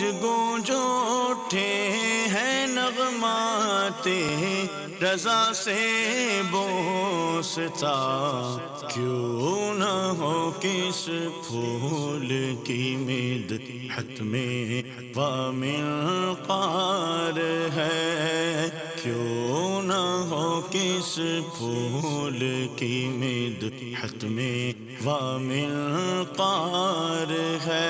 گونج گونج اٹھے ہیں نغمات رضا سے بوستا، کیوں نہ ہو کس پھول کی مدحت میں ومنقار ہے، کیوں نہ ہو کس پھول کی مدحت میں ومنقار ہے۔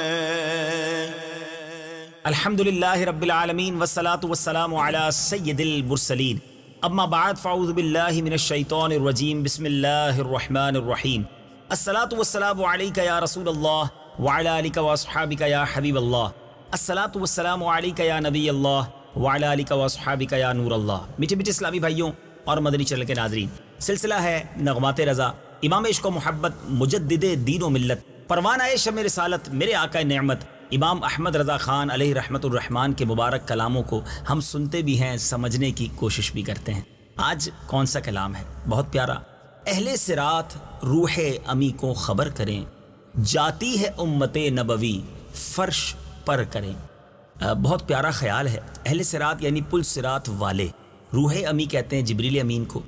الحمدللہ رب العالمین والصلاة والسلام علی سید المرسلین، اما بعد فاعوذ باللہ من الشیطان الرجیم، بسم اللہ الرحمن الرحیم۔ الصلاة والسلام علیک یا رسول اللہ وعلی آلک واصحابک یا حبیب اللہ، الصلاة والسلام علیک یا نبی اللہ وعلی آلک واصحابک یا نور اللہ۔ میٹھے میٹھے اسلامی بھائیوں اور مدنی چینل کے ناظرین، سلسلہ ہے نغمات رضا، امام عشق و محبت، مجدد دین و ملت، پروانہ شمع رسالت، میرے آقا نعمت امام احمد رضا خان علیہ رحمت الرحمن کے مبارک کلاموں کو ہم سنتے بھی ہیں، سمجھنے کی کوشش بھی کرتے ہیں۔ آج کون سا کلام ہے؟ بہت پیارا۔ اہل صراط روح امی کو خبر کریں، جاتی ہے امت نبوی فرش پر کریں۔ بہت پیارا خیال ہے۔ اہل صراط یعنی پل صراط والے، روح امی کہتے ہیں جبریل امین کو،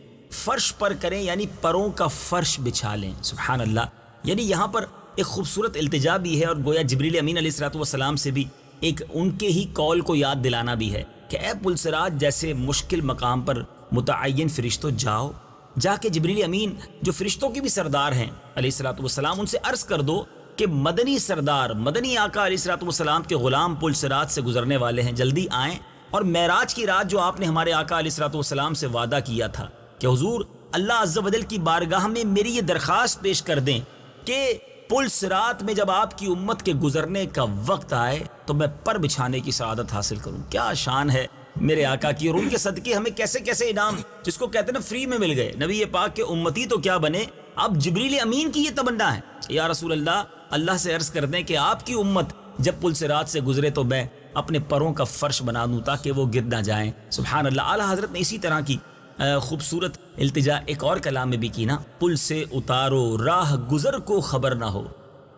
فرش پر کریں یعنی پروں کا فرش بچھا لیں۔ سبحان اللہ، یعنی یہاں پر ایک خوبصورت التجا بھی ہے، اور گویا جبریل امین علیہ السلام سے بھی ایک ان کے ہی قول کو یاد دلانا بھی ہے کہ اے پلسرات جیسے مشکل مقام پر متعین فرشتوں جاؤ، جا کے جبریل امین جو فرشتوں کے بھی سردار ہیں علیہ السلام، ان سے عرض کر دو کہ مدنی سردار، مدنی آقا علیہ السلام کے غلام پلسرات سے گزرنے والے ہیں، جلدی آئیں، اور معراج کی رات جو آپ نے ہمارے آقا علیہ السلام سے وعدہ کیا تھا کہ حضور اللہ عز و جل کی بارگاہ میں میری یہ درخواست پیش کر دیں کہ پل صراط میں جب آپ کی امت کے گزرنے کا وقت آئے تو میں پر بچھانے کی سعادت حاصل کروں۔ کیا شان ہے میرے آقا کی، اور ان کے صدقے ہمیں کیسے کیسے انعام، جس کو کہتے ہیں نا فری میں مل گئے۔ نبی پاک کے امتی تو کیا بنے، اب جبریل امین کی یہ تمنا ہے، یا رسول اللہ، اللہ سے عرض کر دیں کہ آپ کی امت جب پل صراط سے گزرے تو میں اپنے پروں کا فرش بنا دوں تاکہ وہ گر نہ جائیں۔ سبحان اللہ۔ اعلیٰ حضرت نے اسی طرح کی خوبصورت التجا ایک اور کلام میں بھی کی نا، پل سے اتارو راہ گزر کو خبر نہ ہو،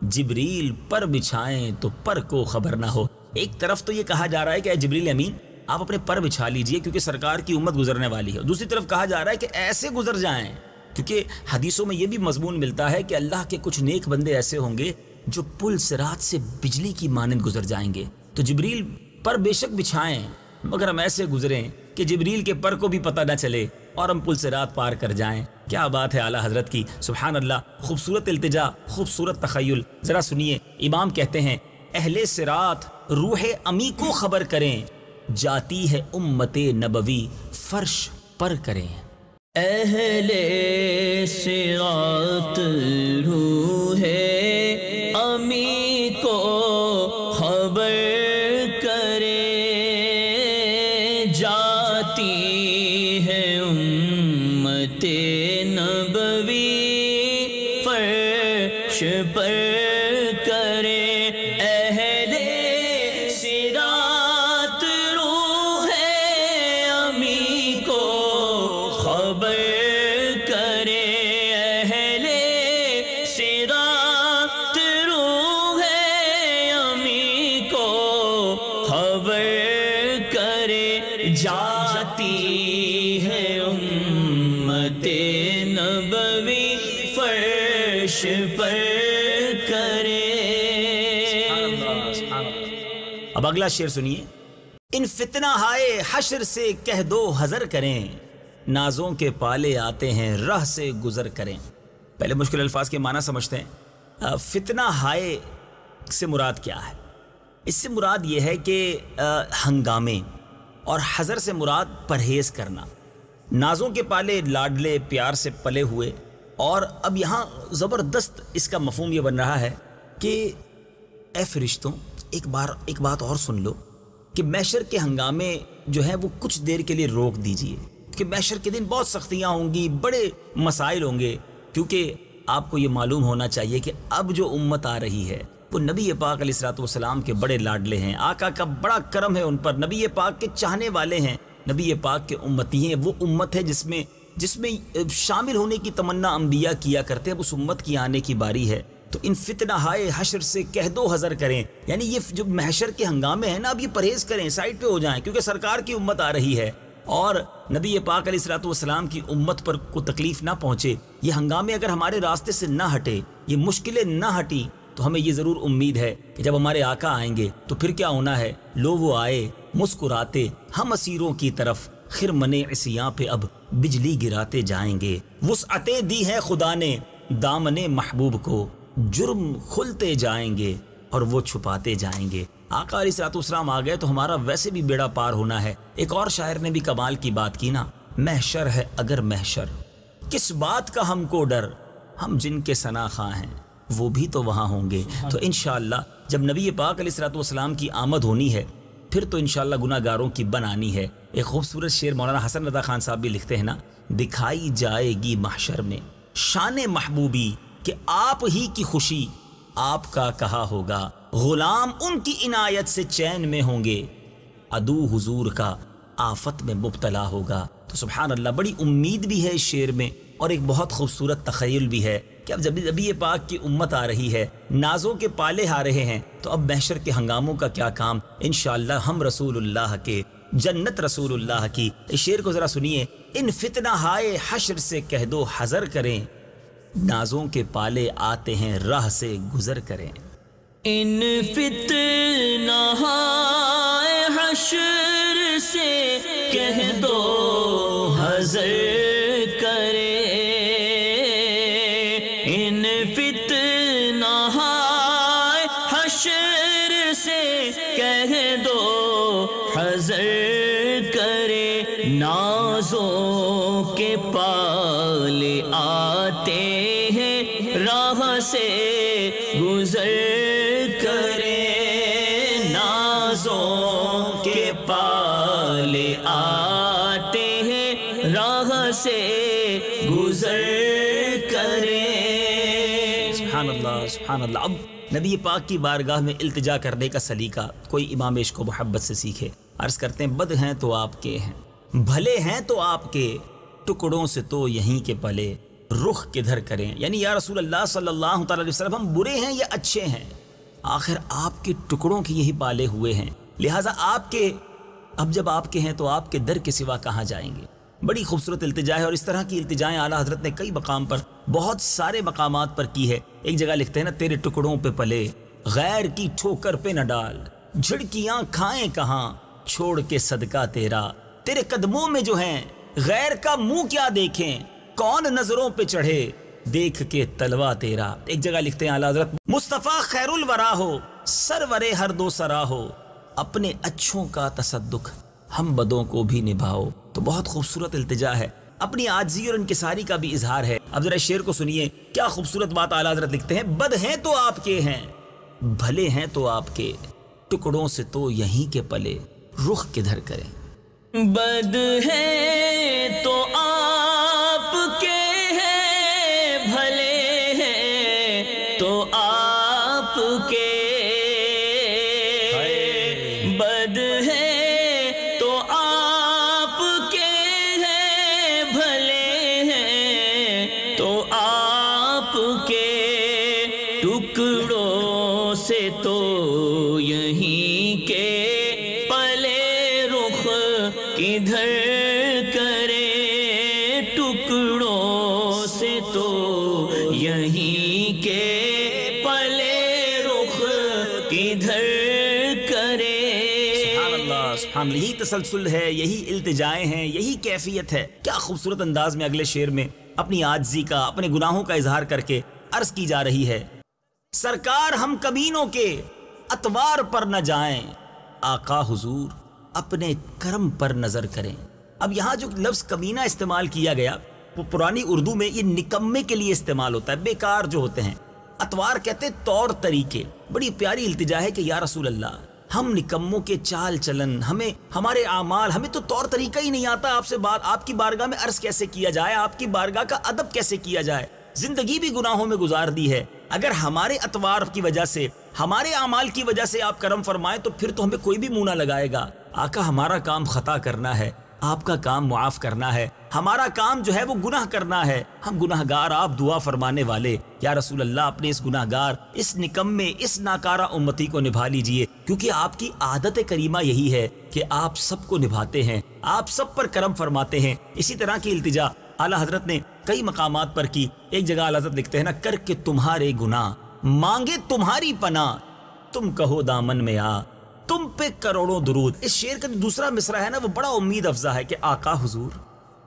جبریل پر بچھائیں تو پر کو خبر نہ ہو۔ ایک طرف تو یہ کہا جا رہا ہے کہ اے جبریل امین آپ اپنے پر بچھا لیجئے کیونکہ سرکار کی امت گزرنے والی ہے، دوسری طرف کہا جا رہا ہے کہ ایسے گزر جائیں، کیونکہ حدیثوں میں یہ بھی مضمون ملتا ہے کہ اللہ کے کچھ نیک بندے ایسے ہوں گے جو پل صراط سے بجلی کی مانند گزر جائیں گے، تو جبریل پر بے شک بچھائیں مگر ہم ایسے گزریں کہ جبریل کے پر کو بھی پتہ نہ چلے اور ہم پل صراط پار کر جائیں۔ کیا بات ہے اعلیٰ حضرت کی، سبحان اللہ۔ خوبصورت التجا، خوبصورت تخیل، ذرا سنیے۔ امام کہتے ہیں اہل صراط روح امی کو خبر کریں، جاتی ہے امت نبوی فرش پر کریں۔ اہل صراط روح امی کو خبر جاتی ہے امت نبوی فرش پر کرے، اہل صراط روح امی کو خبر کرے، اہل صراط روح امی کو خبر کرے، جاتی ہے امت نبوی فرش پر کرے۔ اب اگلا شعر سنیے۔ ان فتنہ ہائے حشر سے کہہ دو حذر کریں، نازوں کے پالے آتے ہیں راہ سے گزر کریں۔ پہلے مشکل الفاظ کے معنی سمجھتے ہیں۔ فتنہ ہائے سے مراد کیا ہے؟ اس سے مراد یہ ہے کہ ہنگامے، اور حذر سے مراد پرہیز کرنا۔ نازوں کے پالے لاڈلے پیار سے پلے ہوئے، اور اب یہاں زبردست اس کا مفہوم یہ بن رہا ہے کہ اے فرشتوں ایک بات اور سن لو کہ محشر کے ہنگامے جو ہیں وہ کچھ دیر کے لیے روک دیجئے، کہ محشر کے دن بہت سختیاں ہوں گی، بڑے مسائل ہوں گے، کیونکہ آپ کو یہ معلوم ہونا چاہیے کہ اب جو امت آ رہی ہے وہ نبی پاک علیہ السلام کے بڑے لاڈلے ہیں، آقا کا بڑا کرم ہے ان پر، نبی پاک کے چاہنے والے ہیں، نبی پاک کے امتی ہیں۔ وہ امت ہے جس میں شامل ہونے کی تمنا انبیاء کیا کرتے ہیں، اس امت کی آنے کی باری ہے۔ تو ان فتنہ ہائے حشر سے کہہ دو حذر کریں، یعنی یہ جو محشر کے ہنگامے ہیں نا، اب یہ پرہیز کریں، سائڈ پہ ہو جائیں، کیونکہ سرکار کی امت آ رہی ہے اور نبی پاک علیہ الصلوۃ والسلام کی امت پر کوئی تکلیف نہ پہنچے۔ یہ ہنگامے اگر ہمارے راستے سے نہ ہٹے، یہ مشکلیں نہ ہٹی، تو ہمیں یہ ضرور امید ہے کہ جب ہمارے آقا آئیں گے تو پھر کیا ہونا ہے، لو وہ آئے مسکراتے ہم اسیروں کی طرف، خرمن عصیاں پہ اب بجلی گراتے جائیں گے۔ وسعتیں دی ہے خدا نے دامن محبوب کو، جرم کھلتے جائیں گے اور وہ چھپاتے جائیں گے۔ آقا علیہ الصلوۃ والسلام آ گئے تو ہمارا ویسے بھی بیڑا پار ہونا ہے۔ ایک اور شاعر نے بھی کمال کی بات کی نا، محشر ہے اگر محشر، کس بات کا ہم کو ڈر، ہم جن کے ثنا خواں ہیں وہ بھی تو وہاں ہوں گے۔ تو انشاءاللہ جب نبی پاک علیہ الصلوۃ والسلام کی آمد ہونی ہے پھر تو انشاءاللہ گناہ گاروں کی بن آنی ہے۔ ایک خوبصورت شعر مولانا حسن رضا خان صاحب بھی لکھتے ہیں نا، دکھائی جائے گی محشر میں شان محبوبی، کہ آپ ہی کی خوشی آپ کا کہا ہوگا، غلام ان کی عنایت سے چین میں ہوں گے، عدو حضور کا آفت میں مبتلا ہوگا۔ تو سبحان اللہ، بڑی امید بھی ہے اس شعر میں اور ایک بہت خوبصورت تخیل بھی ہے کہ اب جب نبی پاک کی امت آ رہی ہے، نازوں کے پالے آ رہے ہیں، تو اب محشر کے ہنگاموں کا کیا کام، انشاءاللہ ہم رسول اللہ کے، جنت رسول اللہ کی۔ اس شعر کو ذرا سنیے، ان فتنہ ہائے حشر سے کہہ دو حذر کریں، نازوں کے پالے آتے ہیں راہ سے گزر کریں۔ ان فتنہ ہائے حشر سے کہہ دو حذر کریں، ان فتنہ ہائے حشر سے کہہ دو حذر کریں، نازوں کے پالے آتے ہیں راہ سے گزر کریں، نازوں کے پالے آتے ہیں راہ سے گزر کریں۔ سبحان اللہ سبحان اللہ۔ اب نبی پاک کی بارگاہ میں التجا کرنے کا سلیقہ کوئی امام عشق و محبت سے سیکھے۔ عرض کرتے ہیں، بد ہیں تو آپ کے ہیں، بھلے ہیں تو آپ کے، ٹکڑوں سے تو یہیں کے پلے، رخ کدھر کریں۔ یعنی یا رسول اللہ صلی اللہ تعالی علیہ وسلم، ہم برے ہیں یا اچھے ہیں، آخر آپ کے ٹکڑوں کے یہی پالے ہوئے ہیں، لہٰذا آپ کے، اب جب آپ کے ہیں تو آپ کے در کے سوا کہاں جائیں گے۔ بڑی خوبصورت التجا ہے اور اس طرح کی التجائیں اعلیٰ حضرت نے کئی مقام پر، بہت سارے مقامات پر کی ہے۔ ایک جگہ لکھتے ہیں نا، تیرے ٹکڑوں پہ پلے غیر کی ٹھوکر پہ نہ ڈال، جھڑکیاں کھائیں کہاں چھوڑ کے صدقہ تیرا، تیرے قدموں میں جو ہیں غیر کا منہ کیا دیکھیں، کون نظروں پہ چڑھے دیکھ کے تلوا تیرا۔ ایک جگہ لکھتے ہیں اعلیٰ حضرت، مصطفیٰ خیر الورا ہو، سرورے ہر دو سرا ہو، اپنے اچھوں کا تصدق ہم بدوں کو بھی نبھاؤ۔ تو بہت خوبصورت التجا ہے، اپنی عاجزی اور انکساری کا بھی اظہار ہے۔ اب ذرا شعر کو سنیے، کیا خوبصورت بات اعلیٰ حضرت لکھتے ہیں، بد ہیں تو آپ کے ہیں، بھلے ہیں تو آپ کے، ٹکڑوں سے تو یہیں کے پلے، رخ کدھر کریں۔ بد ہے تو آپ کے ہیں، بھلے ہیں تو آپ کے، بد ہے تو آپ کے ہیں، بھلے ہیں تو آپ کے، ٹکڑوں سے تو یہیں کے کدھر کرے، ٹکڑوں سے تو یہیں کے پلے، رخ کدھر کرے۔ سبحان اللہ سبحان اللہ، یہی تسلسل ہے، یہی التجائیں ہیں، یہی کیفیت ہے۔ کیا خوبصورت انداز میں اگلے شعر میں اپنی عاجزی کا، اپنے گناہوں کا اظہار کر کے عرض کی جا رہی ہے، سرکار ہم کمینوں کے اتوار پر نہ جائیں، آقا حضور اپنے کرم پر نظر کریں۔ اب یہاں جو لفظ کمینہ استعمال کیا گیا وہ پرانی اردو میں یہ نکمے کے لیے استعمال ہوتا ہے، بیکار جو ہوتے ہیں۔ اتوار کہتے طور طریقے۔ بڑی پیاری التجا ہے کہ یا رسول اللہ، ہم نکموں کے چال چلن، ہمیں ہمارے اعمال، ہمیں تو طور طریقہ ہی نہیں آتا، آپ سے بات، آپ کی بارگاہ میں عرض کیسے کیا جائے، آپ کی بارگاہ کا ادب کیسے کیا جائے، زندگی بھی گناہوں میں گزار دی ہے۔ اگر ہمارے اتوار کی وجہ سے، ہمارے اعمال کی وجہ سے آپ کرم فرمائیں تو پھر تو ہمیں کوئی بھی منہ نہ لگائے گا۔ آقا ہمارا کام خطا کرنا ہے، آپ کا کام معاف کرنا ہے، ہمارا کام جو ہے وہ گناہ کرنا ہے، ہم گناہگار، آپ دعا فرمانے والے، یا رسول اللہ اپنے اس گناہگار، اس نکمے، اس ناکارہ امتی کو نبھا لیجئے، کیونکہ آپ کی عادت کریمہ یہی ہے کہ آپ سب کو نبھاتے ہیں، آپ سب پر کرم فرماتے ہیں۔ اسی طرح کی التجا اعلیٰ حضرت نے کئی مقامات پر کی۔ ایک جگہ اعلیٰ حضرت لکھتے ہیں نا، کر کے تمہارے گناہ مانگے تمہاری پناہ، تم کہو دامن میں آ تم پہ کروڑوں درود۔ اس شعر کا دوسرا مصرع ہے نا، وہ بڑا امید افزا ہے کہ آقا حضور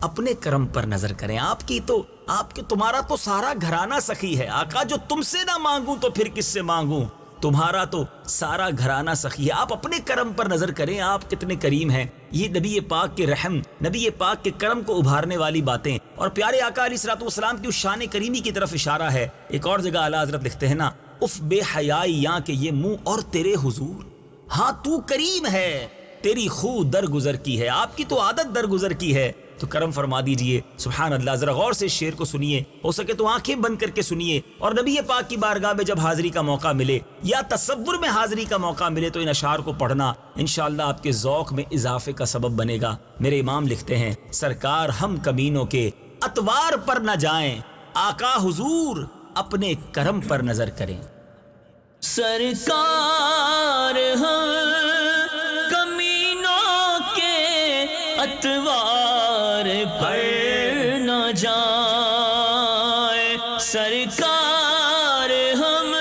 اپنے کرم پر نظر کریں، آپ کی تو تمہارا تو سارا گھرانہ سخی ہے، آقا جو تم سے نہ مانگوں تو پھر کس سے مانگوں، تمہارا تو سارا گھرانہ سخی ہے، آپ اپنے کرم پر نظر کریں، آپ کتنے کریم ہیں۔ یہ نبی پاک کے رحم، نبی پاک کے کرم کو ابھارنے والی باتیں اور پیارے آقا علیہ الصلوۃ والسلام کی اس شان کریمی کی طرف اشارہ ہے۔ ایک اور جگہ اعلیٰ حضرت لکھتے ہیں نا، اف بے حیائی یاں کہ یہ منہ اور تیرے حضور، ہاں تو کریم ہے، تیری خو درگزر کی ہے، آپ کی تو عادت درگزر کی ہے، تو کرم فرما دیجئے۔ سبحان اللہ، ذرا غور سے اس شعر کو سنیے، ہو سکے تو آنکھیں بند کر کے سنیے، اور نبی پاک کی بارگاہ میں جب حاضری کا موقع ملے یا تصور میں حاضری کا موقع ملے تو ان اشعار کو پڑھنا انشاءاللہ آپ کے ذوق میں اضافے کا سبب بنے گا۔ میرے امام لکھتے ہیں، سرکار ہم کمینوں کے اتوار پر نہ جائیں، آقا حضور اپنے کرم پر نظر کریں۔ سرکار ہم کمینوں کے اتوار پر نہ جائیں، سرکار ہم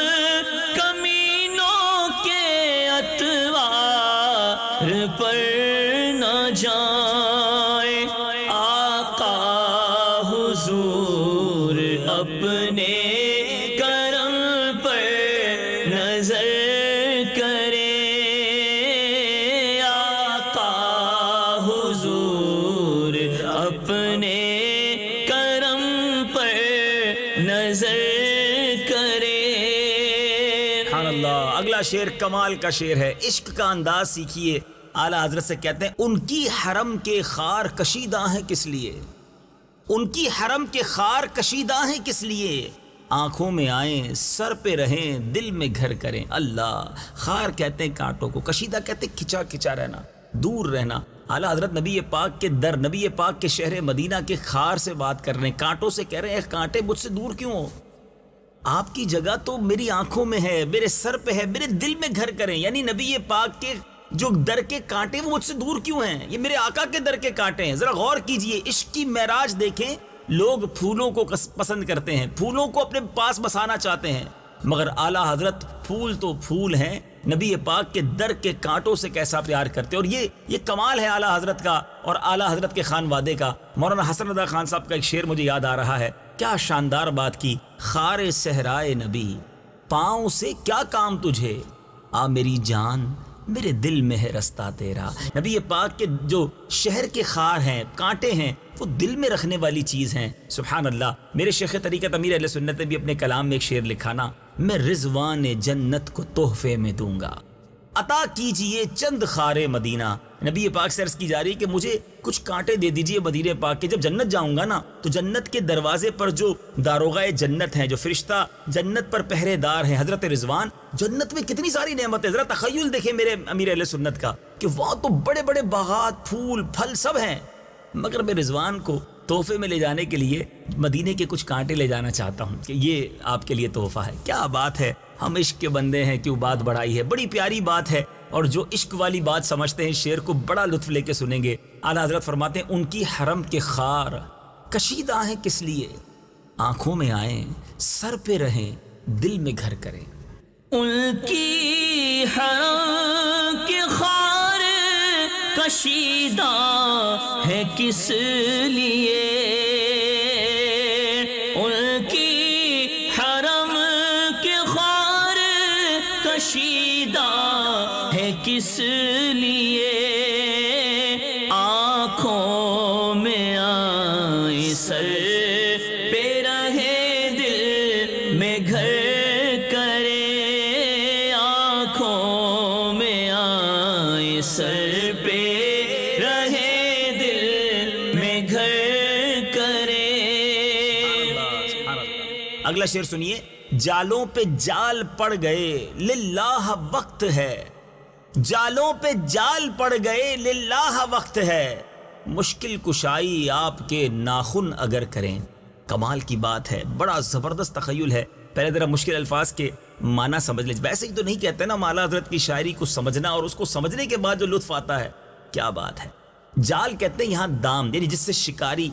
کمینوں کے اتوار پر نہ جائیں، آقا حضور اپنے کرم پر نظر کریں، آقا حضور اپنے کرم پر نظر کریں۔ سبحان اللہ۔ اگلا شعر کمال کا شعر ہے، عشق کا انداز سیکھیے۔ اعلیٰ حضرت سے کہتے ہیں، ان کی حرم کے خار کشیدہ ہیں کس لیے، ان کی حرم کے خار کشیدہ ہیں کس لیے، آنکھوں میں آئیں سر پہ رہیں دل میں گھر کریں۔ اللہ، خار کہتے ہیں کانٹوں کو، کشیدہ کہتے ہیں کھچا کھچا رہنا، دور رہنا۔ اعلیٰ حضرت نبی پاک کے در، نبی پاک کے شہر مدینہ کے خار سے بات کر رہے ہیں، کانٹوں سے کہہ رہے ہیں کانٹے مجھ سے دور کیوں ہو، آپ کی جگہ تو میری آنکھوں میں ہے، میرے سر پہ ہے، میرے دل میں گھر کریں۔ یعنی نبی پاک کے جو در کے کانٹے وہ مجھ سے دور کیوں ہیں، یہ میرے آقا کے در کے کانٹے ہیں۔ ذرا غور کیجئے، عشق کی معراج دیکھیں، لوگ پھولوں کو پسند کرتے ہیں، پھولوں کو اپنے پاس بسانا چاہتے ہیں، مگر اعلیٰ حضرت پھول تو پھول ہیں، نبی پاک کے در کے کانٹوں سے کیسا پیار کرتے ہیں۔ اور یہ کمال ہے اعلیٰ حضرت کا اور اعلیٰ حضرت کے خانوادے کا۔ مولانا حسن رضا خان صاحب کا ایک شعر مجھے یاد آ رہا ہے، کیا شاندار بات کی، خار صحرائے نبی پاؤں سے کیا کام تجھے، آ میری جان میرے دل میں ہے رستہ تیرا۔ نبی پاک کے جو شہر کے خار ہیں، کانٹے ہیں، وہ دل میں رکھنے والی چیز ہیں۔ سبحان اللہ۔ میرے شیخ طریقت امیر اہل سنت نے بھی اپنے کلام میں ایک شعر لکھا نا، میں رضوان جنت کو تحفے میں دوں گا، عطا کیجئے چند خار مدینہ۔ نبی پاک سے عرض کی جا رہی کہ مجھے کچھ کانٹے دے دیجئے مدینے پاک کے، جب جنت جاؤں گا نا تو جنت کے دروازے پر جو داروغہ جنت ہیں، جو فرشتہ جنت پر پہرے دار ہیں، حضرت رضوان، جنت میں کتنی ساری نعمتیں، ذرا تخیل دیکھیں میرے امیر اہل سنت کا، کہ وہاں تو بڑے بڑے باغات، پھول پھل سب ہیں، مگر میں رضوان کو تحفے میں لے جانے کے لیے مدینے کے کچھ کانٹے لے جانا چاہتا ہوں کہ یہ آپ کے لیے تحفہ ہے۔ کیا بات ہے، ہم عشق کے بندے ہیں، کیوں بات بڑھائی ہے، بڑی پیاری بات ہے۔ اور جو عشق والی بات سمجھتے ہیں شعر کو بڑا لطف لے کے سنیں گے۔ اعلیٰ حضرت فرماتے ہیں، ان کی حرم کے خار کشیدہ ہیں کس لیے، آنکھوں میں آئیں سر پہ رہیں دل میں گھر کریں۔ ان کی حرم کے خار کشیدہ ہے کس لیے، ان کی حرم کے خار کشیدہ ہے کس لیے، آنکھوں میں آئے سر پہ رہے دل میں گھر کرے، آنکھوں میں آئے سر پہ رہے دل میں گھر کرے۔ اگلا شعر سنیے، جالوں پہ جال پڑ گئے للہ وقت ہے، جالوں پہ جال پڑ گئے للہ وقت ہے، مشکل کشائی آپ کے ناخن اگر کریں. کمال کی بات ہے، بڑا زبردست تخیل ہے. پہلے ذرا مشکل الفاظ کے معنی سمجھ لیجیے. ویسے ہی تو نہیں کہتے نا اعلیٰ حضرت کی شاعری کو سمجھنا اور اس کو سمجھنے کے بعد جو لطف آتا ہے، کیا بات ہے. جال کہتے ہیں یہاں دام، یعنی جس سے شکاری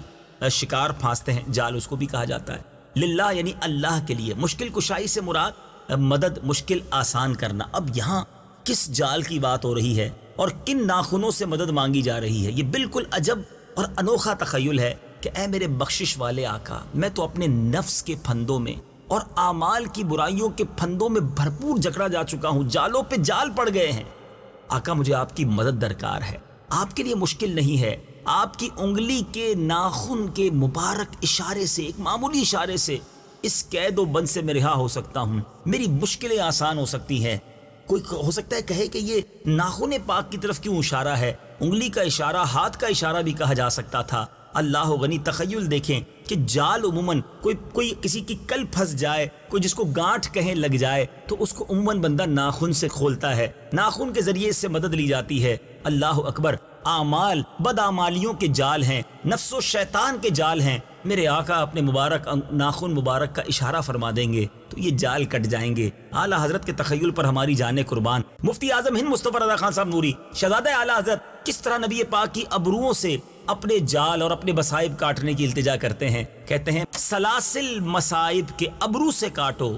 شکار پھانستے ہیں، جال اس کو بھی کہا جاتا ہے. للہ یعنی اللہ کے لیے. مشکل کشائی سے مراد مدد، مشکل آسان کرنا. اب یہاں کس جال کی بات ہو رہی ہے اور کن ناخنوں سے مدد مانگی جا رہی ہے؟ یہ بالکل عجب اور انوکھا تخیل ہے کہ اے میرے بخشش والے آقا، میں تو اپنے نفس کے پھندوں میں اور اعمال کی برائیوں کے پھندوں میں بھرپور جکڑا جا چکا ہوں، جالوں پہ جال پڑ گئے ہیں. آقا مجھے آپ کی مدد درکار ہے. آپ کے لیے مشکل نہیں ہے. آپ کی انگلی کے ناخن کے مبارک اشارے سے، ایک معمولی اشارے سے اس قید و بند سے میں رہا ہو سکتا ہوں. میری مشکلیں آسان ہو سکتی ہیں. کوئی ہو سکتا ہے کہے کہ یہ ناخن پاک کی طرف کیوں اشارہ ہے؟ انگلی کا اشارہ، ہاتھ کا اشارہ بھی کہا جا سکتا تھا. اللہ غنی. تخیل دیکھیں کہ جال عموماً کوئی کسی کی کل پھنس جائے، کوئی جس کو گانٹھ کہیں لگ جائے تو اس کو عموماً بندہ ناخن سے کھولتا ہے، ناخن کے ذریعے اس سے مدد لی جاتی ہے. اللہ اکبر. اعمال بدعمالیوں کے جال ہیں، نفس و شیطان کے جال ہیں. میرے آقا اپنے مبارک ناخن مبارک کا اشارہ فرما دیں گے تو یہ جال کٹ جائیں گے. اعلیٰ حضرت کے تخیل پر ہماری جانیں قربان. مفتی اعظم ہند مصطفی رضا خان صاحب نوری، شہزادہ اعلیٰ حضرت، کس طرح نبی پاک کی ابروؤں سے اپنے جال اور اپنے مصائب کاٹنے کی التجا کرتے ہیں. کہتے ہیں سلاسل مصائب کے ابرو سے کاٹو،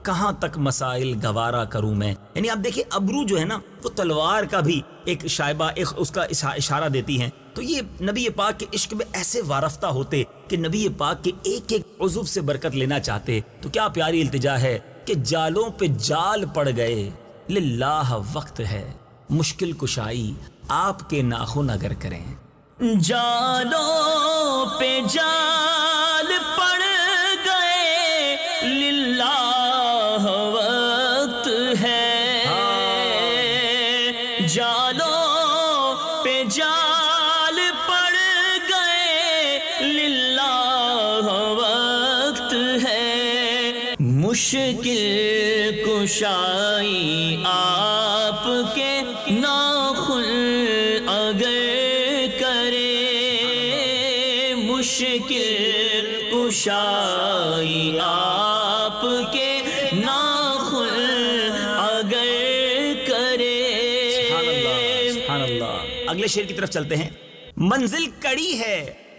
کہاں تک مسائل گوارا کروں میں. یعنی آپ دیکھیں ابرو جو ہے نا وہ تلوار کا بھی ایک شائبہ، ایک اس کا اشارہ دیتی ہیں. تو یہ نبی پاک کے عشق میں ایسے وارفتہ ہوتے کہ نبی پاک کے ایک ایک عضو سے برکت لینا چاہتے. تو کیا پیاری التجا ہے کہ جالوں پہ جال پڑ گئے. للہ وقت ہے مشکل کشائی آپ کے ناخن اگر کریں. جالوں پہ جال پڑ گئے، للہ وقت ہے. جالوں پہ جال پڑ گئے، للہ وقت ہے. مشکل کشائی آپ کے ناخن اگر مشکل کشائی آپ کے ناخن اگر کرے. سبحان اللہ، سبحان اللہ. اگلے شعر کی طرف چلتے ہیں. منزل کڑی ہے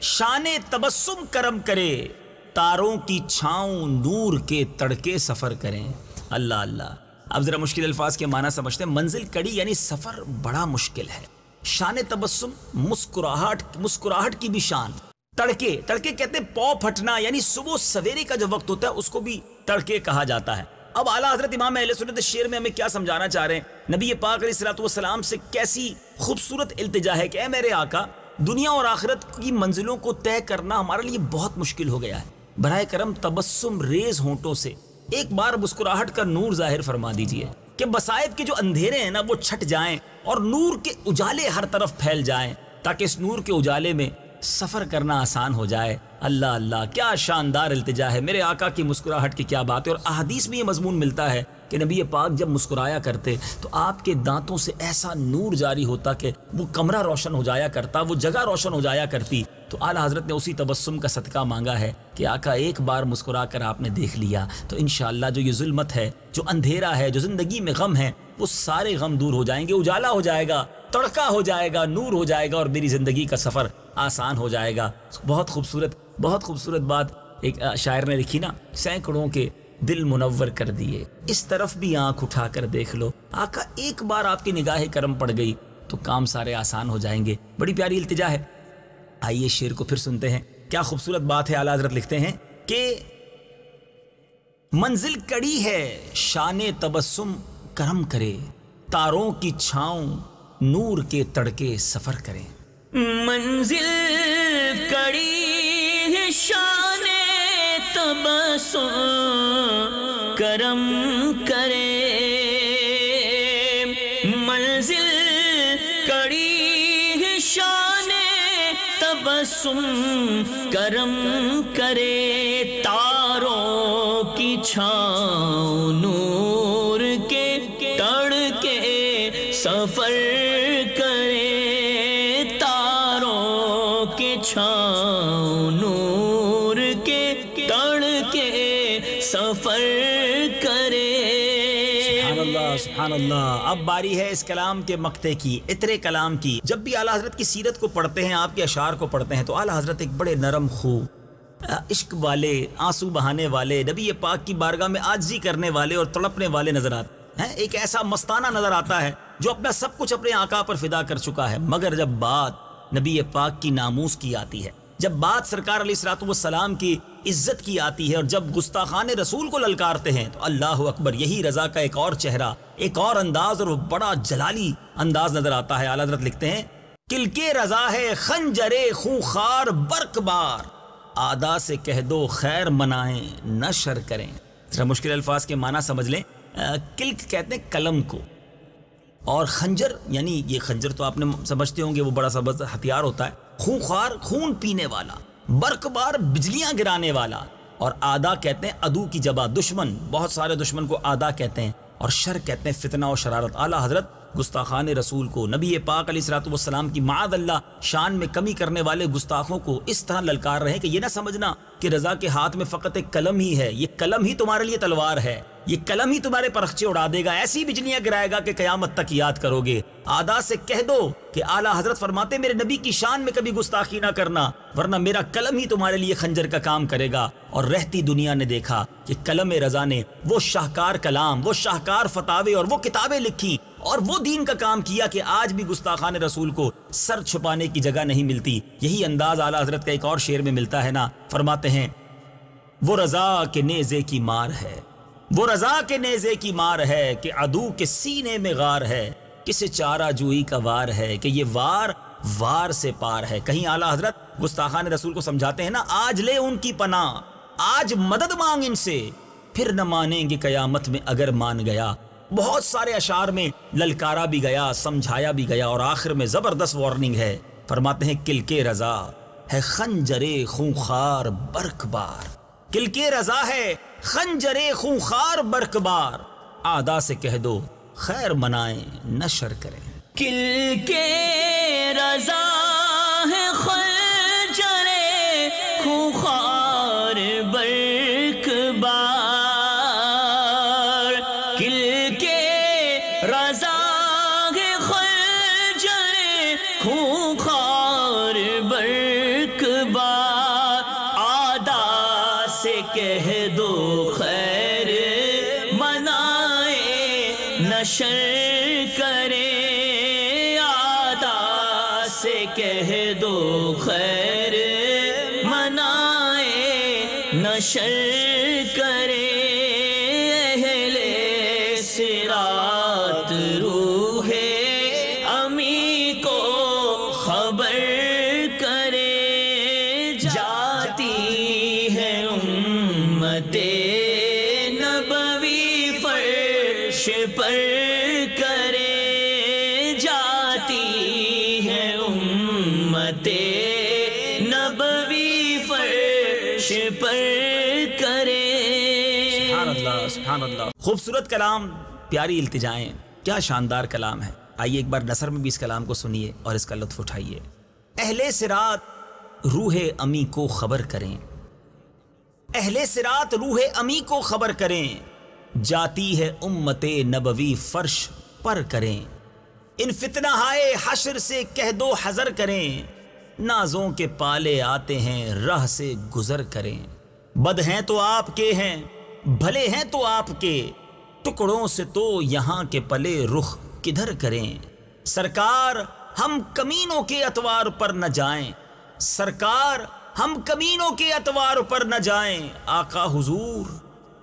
شان تبسم کرم کرے، تاروں کی چھاؤں نور کے تڑکے سفر کریں. اللہ اللہ. اب ذرا مشکل الفاظ کے معنی سمجھتے ہیں. منزل کڑی یعنی سفر بڑا مشکل ہے. شان تبسم مسکراہٹ کی بھی شان. تڑکے کہتے ہیں پاؤں پھٹنا، یعنی صبح سویرے کا جو وقت ہوتا ہے اس کو بھی تڑکے کہا جاتا ہے. اب اعلیٰ حضرت امام اہل سنت شعر میں ہمیں کیا سمجھانا چاہ رہے ہیں؟ نبی پاک علیہ الصلوۃ والسلام سے کیسی خوبصورت التجا ہے کہ اے میرے آقا، دنیا اور آخرت کی منزلوں کو طے کرنا ہمارے لیے بہت مشکل ہو گیا ہے. براہ کرم تبسم ریز ہونٹوں سے ایک بار مسکراہٹ کا نور ظاہر فرما دیجئے کہ مصائب کے جو اندھیرے ہیں نا وہ چھٹ جائیں اور نور کے اجالے ہر طرف پھیل جائیں، تاکہ اس نور کے اجالے میں سفر کرنا آسان ہو جائے. اللہ اللہ. کیا شاندار التجا ہے. میرے آقا کی مسکراہٹ کی کیا بات ہے. اور احادیث میں یہ مضمون ملتا ہے کہ نبی پاک جب مسکرایا کرتے تو آپ کے دانتوں سے ایسا نور جاری ہوتا کہ وہ کمرہ روشن ہو جایا کرتا، وہ جگہ روشن ہو جایا کرتی. تو اعلیٰ حضرت نے اسی تبسم کا صدقہ مانگا ہے کہ آقا ایک بار مسکرا کر آپ نے دیکھ لیا تو انشاءاللہ جو یہ ظلمت ہے، جو اندھیرا ہے، جو زندگی میں غم ہے، وہ سارے غم دور ہو جائیں گے، اجالا ہو جائے گا، تڑکا ہو جائے گا، نور ہو جائے گا اور میری زندگی کا سفر آسان ہو جائے گا. بہت خوبصورت بات ایک شاعر نے لکھی نا، سینکڑوں کے دل منور کر دیے، اس طرف بھی آنکھ اٹھا کر دیکھ لو. آقا ایک بار آپ کی نگاہ کرم پڑ گئی تو کام سارے آسان ہو جائیں گے. بڑی پیاری التجا ہے. آئیے شعر کو پھر سنتے ہیں. کیا خوبصورت بات ہے. اعلیٰ حضرت لکھتے ہیں کہ منزل کڑی ہے شان تبسم کرم کرے، تاروں کی چھاؤں نور کے تڑکے سفر کریں. منزل کڑی ہے شان تبسم کرم کرے، منزل کڑی ہے شان تبسم کرم کرے، تاروں کی چھاؤں نور کے تڑکے سفر کرے، تاروں چھاؤں نور کے تڑکے سفر کرے۔ سبحان اللہ سبحان اللہ۔ اب باری ہے اس کلام کے مقطع کی، عطر کلام کی۔ جب بھی اعلیٰ حضرت کی سیرت کو پڑھتے ہیں، آپ کے اشعار کو پڑھتے ہیں، تو اعلیٰ حضرت ایک بڑے نرم خو، عشق والے، آنسو بہانے والے، نبی پاک کی بارگاہ میں عاجزی کرنے والے اور تڑپنے والے نظر آتے ہیں۔ ایک ایسا مستانہ نظر آتا ہے جو اپنا سب کچھ اپنے آقا پر فدا کر چکا ہے، مگر جب بات نبی پاک کی ناموس کی آتی ہے، جب بات سرکار علیہ الصلوۃ والسلام کی عزت کی آتی ہے، اور جب گستاخان رسول کو للکارتے ہیں، تو اللہ اکبر، یہی رضا کا ایک اور چہرہ، ایک اور انداز، اور وہ بڑا جلالی انداز نظر آتا ہے۔ اعلیٰ حضرت لکھتے ہیں، کلکے رضا ہے خنجر خونخوار برق بار، آدا سے کہہ دو خیر منائیں نہ شر کریں۔ ذرا مشکل الفاظ کے معنی سمجھ لیں۔ کلک کہتے ہیں قلم کو، اور خنجر یعنی یہ خنجر تو آپ نے سمجھتے ہوں گے، وہ بڑا سا ہتھیار ہوتا ہے۔ خونخوار خون پینے والا، برق بار بجلیاں گرانے والا، اور آدا کہتے ہیں عدو کی جبہ، دشمن، بہت سارے دشمن کو آدا کہتے ہیں، اور شر کہتے ہیں فتنہ و شرارت۔ اعلیٰ حضرت گستاخان رسول کو، نبی پاک علیہ الصلوۃ والسلام کی معاذ اللہ شان میں کمی کرنے والے گستاخوں کو اس طرح للکار رہے کہ یہ نہ سمجھنا کہ رضا کے ہاتھ میں فقط ایک قلم ہی ہے، یہ قلم ہی تمہارے لیے تلوار ہے، یہ قلم ہی تمہارے پرخچے اڑا دے گا، ایسی بجلیاں گرائے گا کہ قیامت تک یاد کرو گے۔ آدا سے کہہ دو کہ اعلیٰ حضرت فرماتے میرے نبی کی شان میں کبھی گستاخی نہ کرنا، ورنہ میرا قلم ہی تمہارے لیے خنجر کا کام کرے گا۔ اور رہتی دنیا نے دیکھا کہ قلم رضا نے وہ شاہکار کلام، وہ شاہکار فتاوے اور وہ کتابیں لکھی اور وہ دین کا کام کیا کہ آج بھی گستاخان رسول کو سر چھپانے کی جگہ نہیں ملتی۔ یہی انداز اعلیٰ حضرت کا ایک اور شعر میں ملتا ہے نا، فرماتے ہیں، وہ رضا کے نیزے کی مار ہے، وہ رضا کے نیزے کی مار ہے کہ عدو کے سینے میں غار ہے، کسے چارہ جوئی کا وار ہے کہ یہ وار وار سے پار ہے۔ کہیں اعلیٰ حضرت گستاخان رسول کو سمجھاتے ہیں نا، آج لے ان کی پناہ، آج مدد مانگ ان سے، پھر نہ مانیں گے قیامت میں اگر مان گیا۔ بہت سارے اشعار میں للکارا بھی گیا، سمجھایا بھی گیا، اور آخر میں زبردست وارننگ ہے۔ فرماتے ہیں کلکے رضا ہے خنجر خونخوار برق بار، کلکے رضا ہے خنجر خونخوار برق بار، آدا سے کہہ دو خیر منائیں نہ شر کریں۔ کلکے رضا ہے خنجر خونخوار برق بار، کلکے رضا ہے خنجر خونخوار برق بار، آدا سے کہہ دو خیر منائے نہ شر کرے، آدا سے کہہ دو خیر منائے نہ شر کرے، اہل صراط روح امی کو خبر کرے، جاتی ہے امت نبوی فرش پر کرے، جاتی ہے امت نبوی فرش پر کرے۔ سبحان اللہ سبحان اللہ۔ خوبصورت کلام، پیاری التجائیں، کیا شاندار کلام ہے۔ آئیے ایک بار نثر میں بھی اس کلام کو سنیے اور اس کا لطف اٹھائیے۔ اہل صراط روح امی کو خبر کریں، اہل صراط روح امی کو خبر کریں، جاتی ہے امت نبوی فرش پر کریں، ان فتنہ ہائے حشر سے کہہ دو حذر کریں، نازوں کے پالے آتے ہیں راہ سے گزر کریں، بد ہیں تو آپ کے ہیں بھلے ہیں تو آپ کے، ٹکڑوں سے تو یہاں کے پلے رخ کدھر کریں، سرکار ہم کمینوں کے اتوار پر نہ جائیں، سرکار ہم کمینوں کے اتوار پر نہ جائیں، آقا حضور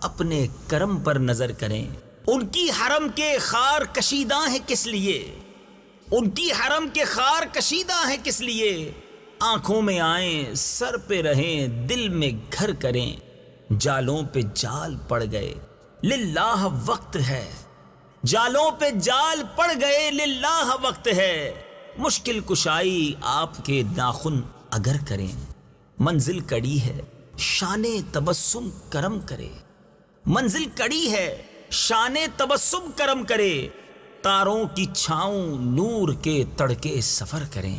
اپنے کرم پر نظر کریں، ان کی حرم کے خار کشیدہ ہیں کس لیے، ان کی حرم کے خار کشیدہ ہیں کس لیے، آنکھوں میں آئیں سر پہ رہیں دل میں گھر کریں، جالوں پہ جال پڑ گئے للہ وقت ہے، جالوں پہ جال پڑ گئے للہ وقت ہے، مشکل کشائی آپ کے ناخن اگر کریں، منزل کڑی ہے شان تبسم کرم کرے، منزل کڑی ہے شان تبسم کرم کرے، تاروں کی چھاؤں نور کے تڑکے سفر کریں،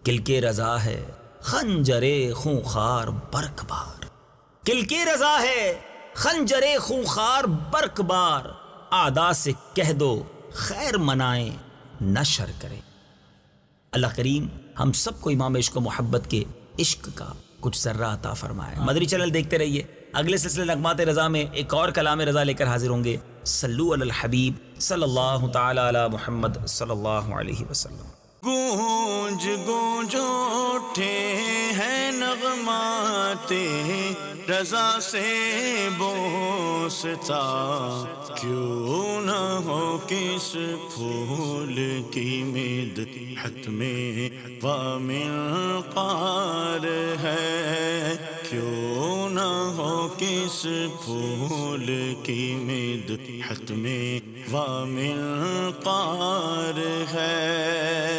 کل کے رضا ہے خنجر خونخوار برق بار، کل کی رضا ہے خنجر خونخوار برق بار، اعداء سے کہہ دو خیر منائیں نہ شر کریں۔ اللہ کریم ہم سب کو امام عشق و محبت کے عشق کا کچھ ذرہ عطا فرمائے۔ مدری چینل دیکھتے رہیے، اگلے سلسلے نغمات رضا میں ایک اور کلام رضا لے کر حاضر ہوں گے۔ صلو علی الحبیب صلی اللہ تعالی علی محمد صلی اللہ علیہ وسلم۔ گونج گونج اٹھے ہیں نغمات رضا سے بوستا، کیوں نہ ہو کس پھول کی مدحت میں وامل قار ہے، کیوں نہ ہو کس پھول کی مدحت میں وامل قار ہے۔